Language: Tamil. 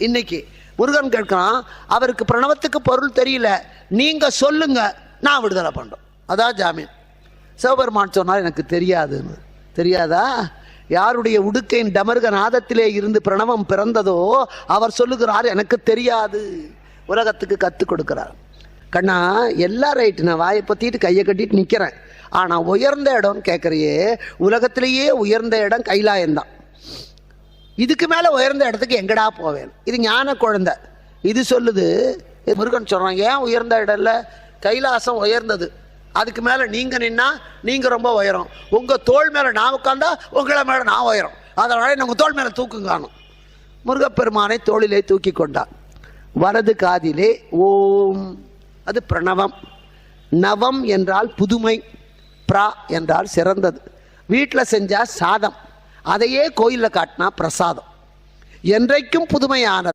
இன்னைக்கு முருகன் கேட்கிறான், அவருக்கு பிரணவத்துக்கு பொருள் தெரியல, நீங்க சொல்லுங்க, நான் விடுதலை பண்றோம். அதான் ஜாமீன். சிவபெருமான் சொன்னார் எனக்கு தெரியாதுன்னு. தெரியாதா? யாருடைய உடுக்கையின் டமருக நாதத்திலே இருந்து பிரணவம் பிறந்ததோ அவர் சொல்லுகிறார் எனக்கு தெரியாது. உலகத்துக்கு கற்றுக் கொடுக்கிறார். கண்ணா எல்லாம் ரைட்டு, நான் வாயை பற்றிட்டு கையை கட்டிட்டு நிற்கிறேன். ஆனால் உயர்ந்த இடம்னு கேட்குறியே, உலகத்திலேயே உயர்ந்த இடம் கைலாயம்தான். இதுக்கு மேலே உயர்ந்த இடத்துக்கு எங்கடா போவேன்? இது ஞான குழந்தை இது சொல்லுது. முருகன் சொல்கிறான், ஏன் உயர்ந்த இடம் இல்லை? கைலாசம் உயர்ந்தது, அதுக்கு மேலே நீங்கள் நின்னா நீங்கள் ரொம்ப உயரம். உங்கள் தோள் மேலே நான் உட்காந்தா உங்களை மேலே நான் உயரம். அதனால உங்கள் தோள் மேலே தூக்குங்காணும். முருகப்பெருமானை தோளிலே தூக்கி கொண்டான். வலது காதிலே ஓம், அது பிரணவம். நவம் என்றால் புதுமை, பிரா என்றால் சிறந்தது. வீட்டில் செஞ்சால் சாதம், அதையே கோயிலில் காட்டினா பிரசாதம். என்றைக்கும் புதுமையானது.